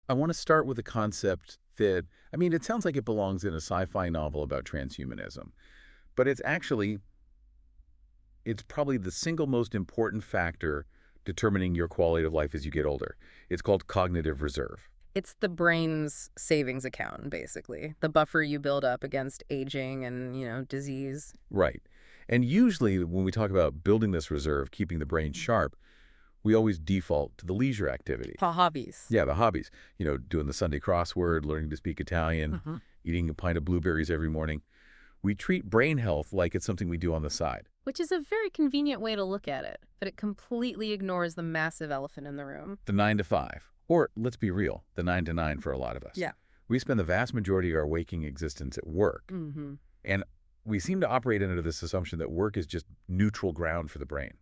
I want to start with a concept that, it sounds like it belongs in a sci-fi novel about transhumanism, but it's probably the single most important factor determining your quality of life as you get older. It's called cognitive reserve. It's the brain's savings account, basically. The buffer you build up against aging and, disease. Right. And usually when we talk about building this reserve, keeping the brain sharp, we always default to the leisure activity. The hobbies. Yeah, the hobbies. Doing the Sunday crossword, learning to speak Italian, eating a pint of blueberries every morning. We treat brain health like it's something we do on the side. Which is a very convenient way to look at it, but it completely ignores the massive elephant in the room. The 9 to 5. Or, let's be real, the 9 to 9 for a lot of us. Yeah. We spend the vast majority of our waking existence at work. And we seem to operate under this assumption that work is just neutral ground for the brain.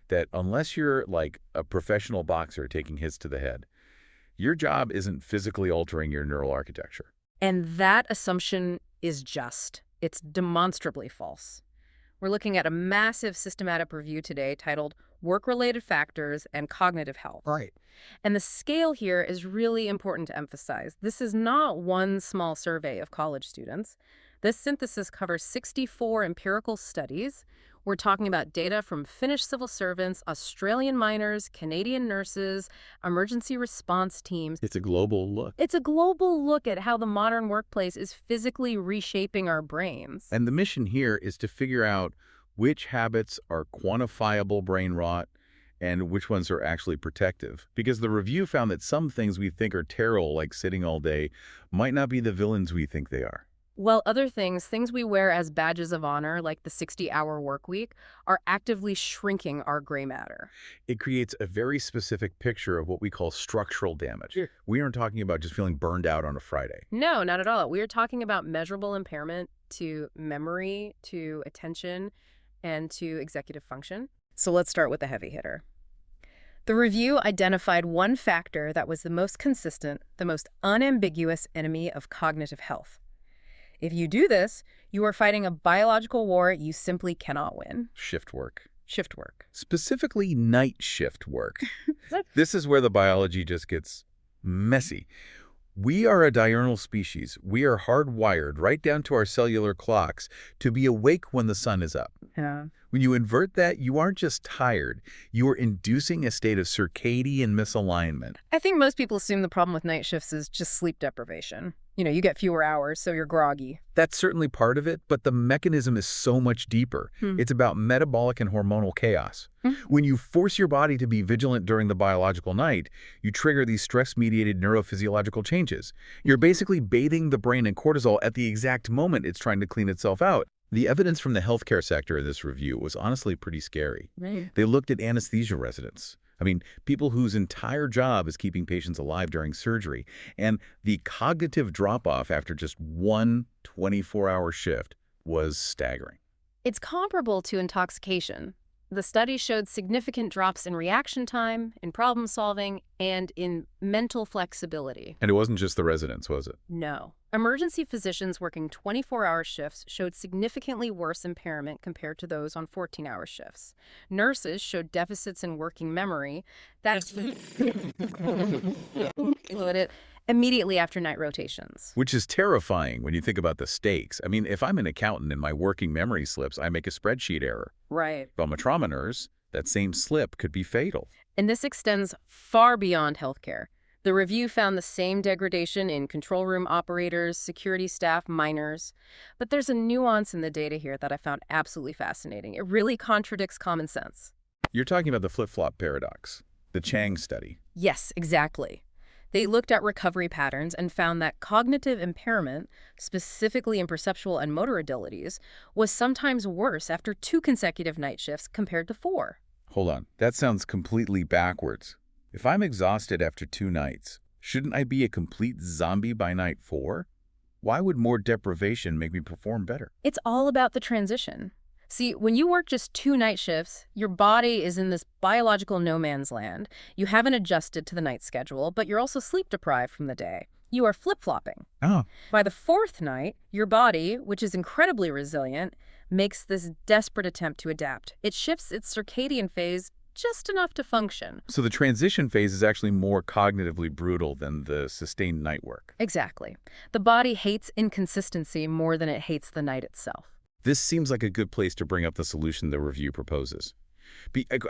That unless you're like a professional boxer taking hits to the head, your job isn't physically altering your neural architecture. And that assumption is it's demonstrably false. We're looking at a massive systematic review today titled Work-Related Factors and Cognitive Health. Right. And the scale here is really important to emphasize. This is not one small survey of college students. This synthesis covers 64 empirical studies. We're talking about data from Finnish civil servants, Australian miners, Canadian nurses, emergency response teams. It's a global look. It's a global look at how the modern workplace is physically reshaping our brains. And the mission here is to figure out which habits are quantifiable brain rot and which ones are actually protective. Because the review found that some things we think are terrible, like sitting all day, might not be the villains we think they are. Well, other things we wear as badges of honor, like the 60-hour work week, are actively shrinking our gray matter. It creates a very specific picture of what we call structural damage. Sure. We aren't talking about just feeling burned out on a Friday. No, not at all. We are talking about measurable impairment to memory, to attention, and to executive function. So let's start with the heavy hitter. The review identified one factor that was the most consistent, the most unambiguous enemy of cognitive health. If you do this, you are fighting a biological war you simply cannot win. Shift work. Shift work. Specifically night shift work. This is where the biology just gets messy. We are a diurnal species. We are hardwired right down to our cellular clocks to be awake when the sun is up. Yeah. When you invert that, you aren't just tired. You are inducing a state of circadian misalignment. I think most people assume the problem with night shifts is just sleep deprivation. You get fewer hours, so you're groggy. That's certainly part of it, but the mechanism is so much deeper. It's about metabolic and hormonal chaos. When you force your body to be vigilant during the biological night, you trigger these stress-mediated neurophysiological changes. You're basically bathing the brain in cortisol at the exact moment it's trying to clean itself out. The evidence from the healthcare sector in this review was honestly pretty scary. Right. They looked at anesthesia residents. People whose entire job is keeping patients alive during surgery. And the cognitive drop-off after just one 24-hour shift was staggering. It's comparable to intoxication. The study showed significant drops in reaction time, in problem solving, and in mental flexibility. And it wasn't just the residents, was it? No. Emergency physicians working 24-hour shifts showed significantly worse impairment compared to those on 14-hour shifts. Nurses showed deficits in working memory that immediately after night rotations. Which is terrifying when you think about the stakes. If I'm an accountant and my working memory slips, I make a spreadsheet error. Right. If I'm a trauma nurse, that same slip could be fatal. And this extends far beyond healthcare. The review found the same degradation in control room operators, security staff, miners. But there's a nuance in the data here that I found absolutely fascinating. It really contradicts common sense. You're talking about the flip-flop paradox, the Chang study. Yes, exactly. They looked at recovery patterns and found that cognitive impairment, specifically in perceptual and motor abilities, was sometimes worse after 2 consecutive night shifts compared to 4. Hold on, that sounds completely backwards. If I'm exhausted after 2 nights, shouldn't I be a complete zombie by night 4? Why would more deprivation make me perform better? It's all about the transition. See, when you work just 2 night shifts, your body is in this biological no man's land. You haven't adjusted to the night schedule, but you're also sleep deprived from the day. You are flip-flopping. Oh. By the 4th night, your body, which is incredibly resilient, makes this desperate attempt to adapt. It shifts its circadian phase just enough to function. So the transition phase is actually more cognitively brutal than the sustained night work. Exactly. The body hates inconsistency more than it hates the night itself. This seems like a good place to bring up the solution the review proposes.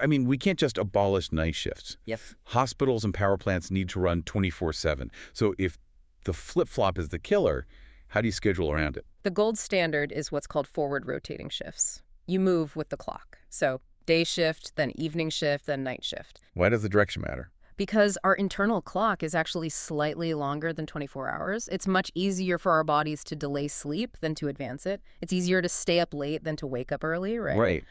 I mean, we can't just abolish night shifts. Yes. Hospitals and power plants need to run 24/7. So if the flip-flop is the killer, how do you schedule around it? The gold standard is what's called forward rotating shifts. You move with the clock. So day shift, then evening shift, then night shift. Why does the direction matter? Because our internal clock is actually slightly longer than 24 hours. It's much easier for our bodies to delay sleep than to advance it. It's easier to stay up late than to wake up early, right? Right.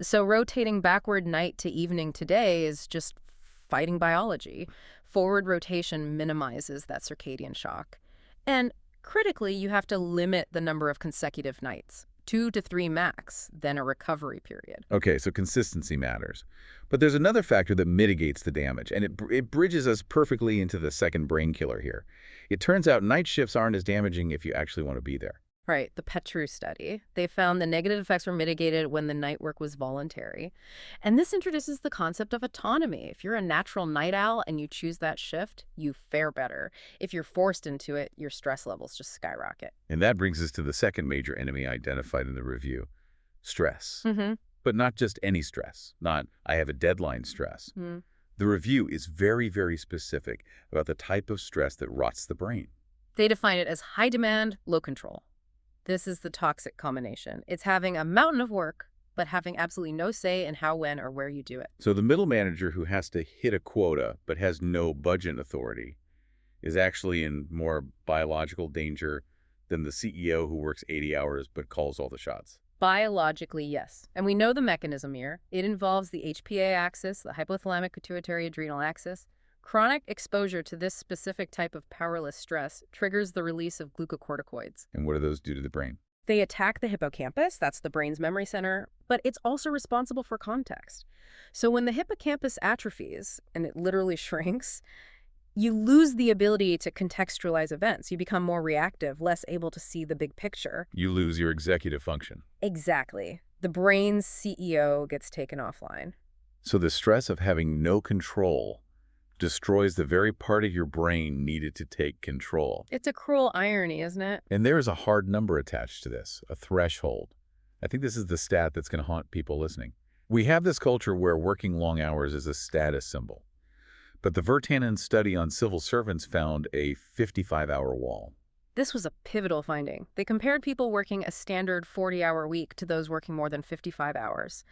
So rotating backward night to evening today is just fighting biology. Forward rotation minimizes that circadian shock. And critically, you have to limit the number of consecutive nights. 2 to 3 max, then a recovery period. Okay, so consistency matters. But there's another factor that mitigates the damage, and it bridges us perfectly into the second brain killer here. It turns out night shifts aren't as damaging if you actually want to be there. Right, the Petru study. They found the negative effects were mitigated when the night work was voluntary. And this introduces the concept of autonomy. If you're a natural night owl and you choose that shift, you fare better. If you're forced into it, your stress levels just skyrocket. And that brings us to the second major enemy identified in the review, stress. But not just any stress, not I have a deadline stress. The review is very, very specific about the type of stress that rots the brain. They define it as high demand, low control. This is the toxic combination. It's having a mountain of work, but having absolutely no say in how, when, or where you do it. So the middle manager who has to hit a quota but has no budget authority is actually in more biological danger than the CEO who works 80 hours but calls all the shots. Biologically, yes. And we know the mechanism here. It involves the HPA axis, the hypothalamic pituitary adrenal axis. Chronic exposure to this specific type of powerless stress triggers the release of glucocorticoids. And what do those do to the brain? They attack the hippocampus, that's the brain's memory center, but it's also responsible for context. So when the hippocampus atrophies, and it literally shrinks, you lose the ability to contextualize events. You become more reactive, less able to see the big picture. You lose your executive function. Exactly. The brain's CEO gets taken offline. So the stress of having no control destroys the very part of your brain needed to take control. It's a cruel irony, isn't it? And there is a hard number attached to this, a threshold. I think this is the stat that's going to haunt people listening. We have this culture where working long hours is a status symbol. But the Virtanen study on civil servants found a 55-hour wall. This was a pivotal finding. They compared people working a standard 40-hour week to those working more than 55 hours.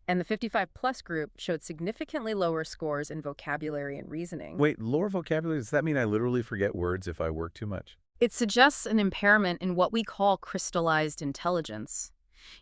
And the 55-plus group showed significantly lower scores in vocabulary and reasoning. Wait, lower vocabulary? Does that mean I literally forget words if I work too much? It suggests an impairment in what we call crystallized intelligence.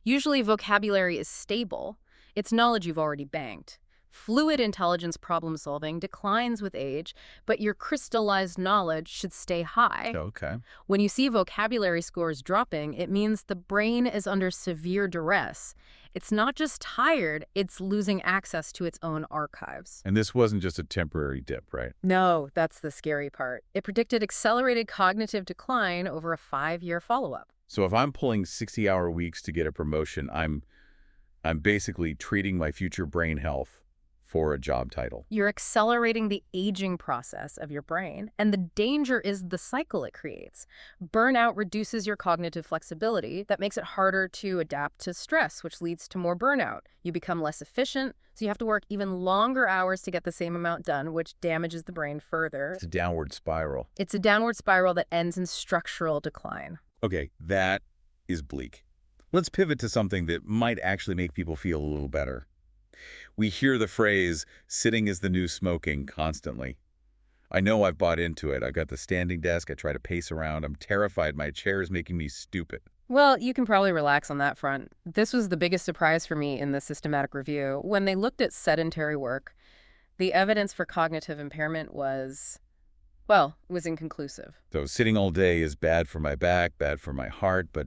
Usually vocabulary is stable. It's knowledge you've already banked. Fluid intelligence problem-solving declines with age, but your crystallized knowledge should stay high. Okay. When you see vocabulary scores dropping, it means the brain is under severe duress. It's not just tired, it's losing access to its own archives. And this wasn't just a temporary dip, right? No, that's the scary part. It predicted accelerated cognitive decline over a 5-year follow-up. So if I'm pulling 60-hour weeks to get a promotion, I'm basically treating my future brain health for a job title. You're accelerating the aging process of your brain, and the danger is the cycle it creates. Burnout reduces your cognitive flexibility. That makes it harder to adapt to stress, which leads to more burnout. You become less efficient, so you have to work even longer hours to get the same amount done, which damages the brain further. It's a downward spiral. It's a downward spiral that ends in structural decline. Okay, that is bleak. Let's pivot to something that might actually make people feel a little better. We hear the phrase, sitting is the new smoking, constantly. I know I've bought into it. I've got the standing desk. I try to pace around. I'm terrified my chair is making me stupid. Well, you can probably relax on that front. This was the biggest surprise for me in the systematic review. When they looked at sedentary work, the evidence for cognitive impairment was inconclusive. So sitting all day is bad for my back, bad for my heart, but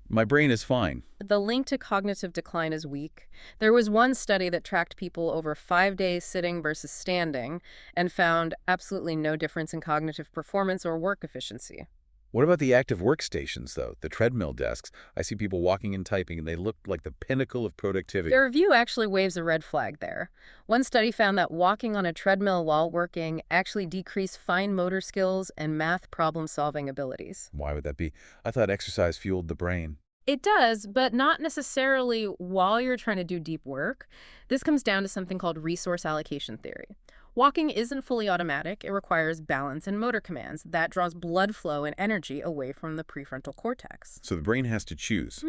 my brain is fine. The link to cognitive decline is weak. There was one study that tracked people over 5 days sitting versus standing and found absolutely no difference in cognitive performance or work efficiency. What about the active workstations, though? The treadmill desks. I see people walking and typing, and they look like the pinnacle of productivity. Their review actually waves a red flag there. One study found that walking on a treadmill while working actually decreased fine motor skills and math problem-solving abilities. Why would that be? I thought exercise fueled the brain. It does, but not necessarily while you're trying to do deep work. This comes down to something called resource allocation theory. Walking isn't fully automatic. It requires balance and motor commands. That draws blood flow and energy away from the prefrontal cortex. So the brain has to choose.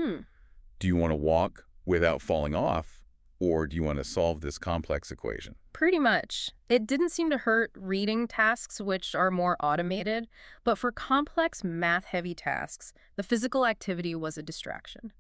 Do you want to walk without falling off, or do you want to solve this complex equation? Pretty much. It didn't seem to hurt reading tasks, which are more automated, but for complex math-heavy tasks, the physical activity was a distraction.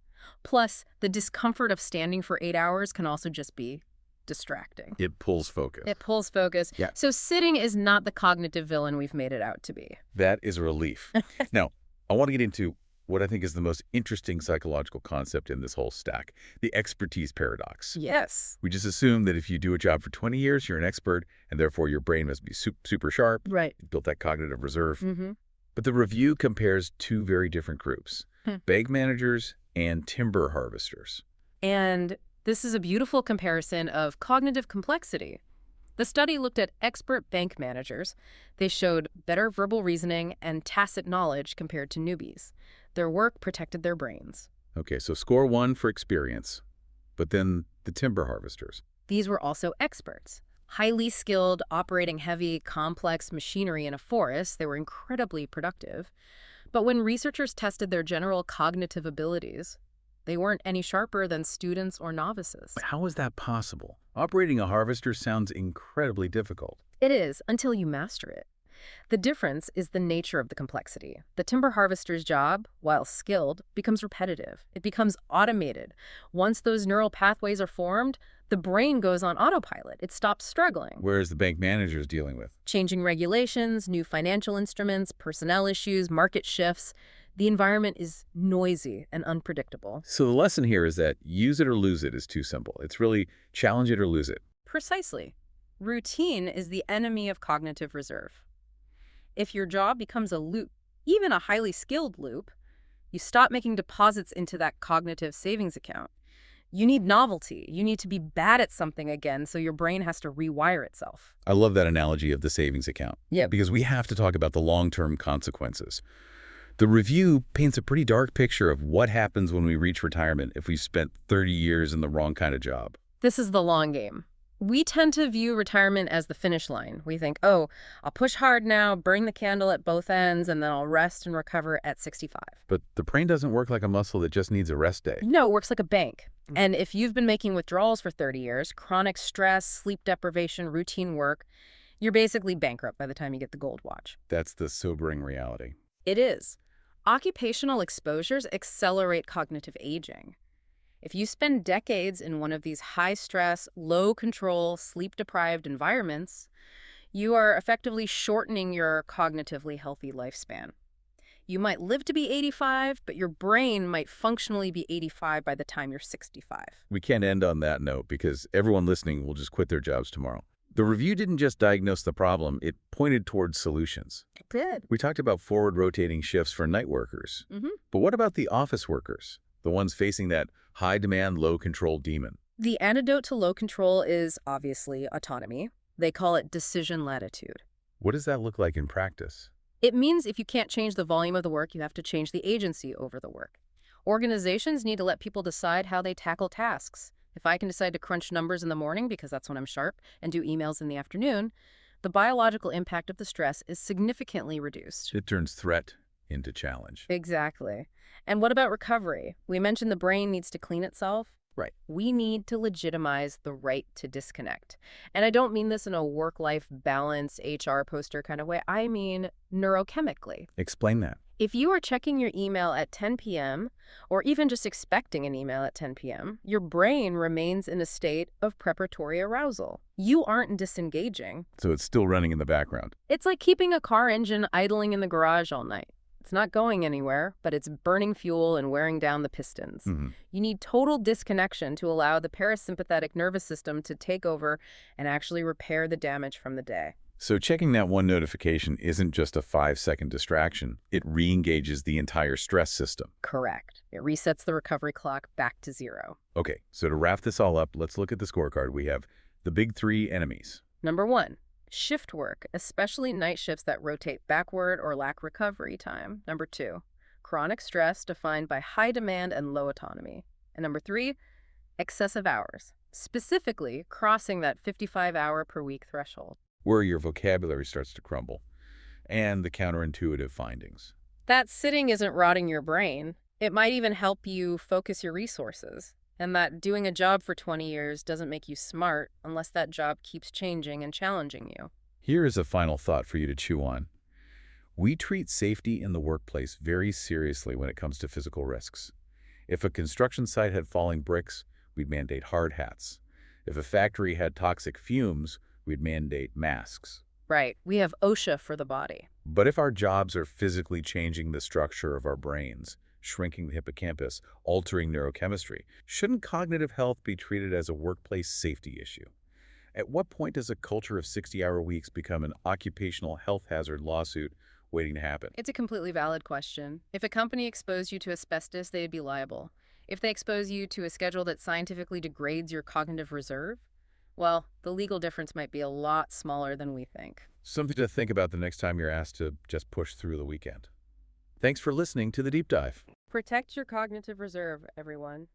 Plus, the discomfort of standing for 8 hours can also just be distracting. It pulls focus. It pulls focus. Yeah. So sitting is not the cognitive villain we've made it out to be. That is a relief. Now, I want to get into what I think is the most interesting psychological concept in this whole stack, the expertise paradox. Yes. We just assume that if you do a job for 20 years, you're an expert, and therefore your brain must be super sharp. Right. You built that cognitive reserve. Mm-hmm. But the review compares two very different groups, bank managers and timber harvesters. And this is a beautiful comparison of cognitive complexity. The study looked at expert bank managers. They showed better verbal reasoning and tacit knowledge compared to newbies. Their work protected their brains. Okay, so score 1 for experience, but then the timber harvesters. These were also experts. Highly skilled, operating heavy, complex machinery in a forest, they were incredibly productive. But when researchers tested their general cognitive abilities, they weren't any sharper than students or novices. But how is that possible? Operating a harvester sounds incredibly difficult. It is, until you master it. The difference is the nature of the complexity. The timber harvester's job, while skilled, becomes repetitive. It becomes automated. Once those neural pathways are formed, the brain goes on autopilot. It stops struggling. Whereas the bank manager is dealing with Changing regulations, new financial instruments, personnel issues, market shifts. The environment is noisy and unpredictable. So the lesson here is that use it or lose it is too simple. It's really challenge it or lose it. Precisely. Routine is the enemy of cognitive reserve. If your job becomes a loop, even a highly skilled loop, you stop making deposits into that cognitive savings account. You need novelty. You need to be bad at something again, so your brain has to rewire itself. I love that analogy of the savings account. Yeah. Because we have to talk about the long-term consequences. The review paints a pretty dark picture of what happens when we reach retirement if we've spent 30 years in the wrong kind of job. This is the long game. We tend to view retirement as the finish line. We think, oh, I'll push hard now, burn the candle at both ends, and then I'll rest and recover at 65. But the brain doesn't work like a muscle that just needs a rest day. No, it works like a bank. And if you've been making withdrawals for 30 years, chronic stress, sleep deprivation, routine work, you're basically bankrupt by the time you get the gold watch. That's the sobering reality. It is. Occupational exposures accelerate cognitive aging. If you spend decades in one of these high-stress, low-control, sleep-deprived environments, you are effectively shortening your cognitively healthy lifespan. You might live to be 85, but your brain might functionally be 85 by the time you're 65. We can't end on that note because everyone listening will just quit their jobs tomorrow. The review didn't just diagnose the problem, it pointed towards solutions. It did. We talked about forward-rotating shifts for night workers. But what about the office workers, the ones facing that high-demand, low-control demon? The antidote to low control is obviously autonomy. They call it decision latitude. What does that look like in practice? It means if you can't change the volume of the work, you have to change the agency over the work. Organizations need to let people decide how they tackle tasks. If I can decide to crunch numbers in the morning because that's when I'm sharp and do emails in the afternoon, the biological impact of the stress is significantly reduced. It turns threat into challenge. Exactly. And what about recovery? We mentioned the brain needs to clean itself. Right. We need to legitimize the right to disconnect. And I don't mean this in a work-life balance, HR poster kind of way. I mean neurochemically. Explain that. If you are checking your email at 10 p.m., or even just expecting an email at 10 p.m., your brain remains in a state of preparatory arousal. You aren't disengaging. So it's still running in the background. It's like keeping a car engine idling in the garage all night. It's not going anywhere, but it's burning fuel and wearing down the pistons. You need total disconnection to allow the parasympathetic nervous system to take over and actually repair the damage from the day. So checking that one notification isn't just a 5-second distraction. It re-engages the entire stress system. Correct. It resets the recovery clock back to zero. Okay, so to wrap this all up, let's look at the scorecard. We have the big three enemies. Number 1, shift work, especially night shifts that rotate backward or lack recovery time. Number 2, chronic stress defined by high demand and low autonomy. And number 3, excessive hours, specifically crossing that 55-hour per week threshold. Where your vocabulary starts to crumble, and the counterintuitive findings. That sitting isn't rotting your brain. It might even help you focus your resources. And that doing a job for 20 years doesn't make you smart unless that job keeps changing and challenging you. Here is a final thought for you to chew on. We treat safety in the workplace very seriously when it comes to physical risks. If a construction site had falling bricks, we'd mandate hard hats. If a factory had toxic fumes, we'd mandate masks. Right. We have OSHA for the body. But if our jobs are physically changing the structure of our brains, shrinking the hippocampus, altering neurochemistry, shouldn't cognitive health be treated as a workplace safety issue? At what point does a culture of 60-hour weeks become an occupational health hazard lawsuit waiting to happen? It's a completely valid question. If a company exposed you to asbestos, they'd be liable. If they expose you to a schedule that scientifically degrades your cognitive reserve, well, the legal difference might be a lot smaller than we think. Something to think about the next time you're asked to just push through the weekend. Thanks for listening to The Deep Dive. Protect your cognitive reserve, everyone.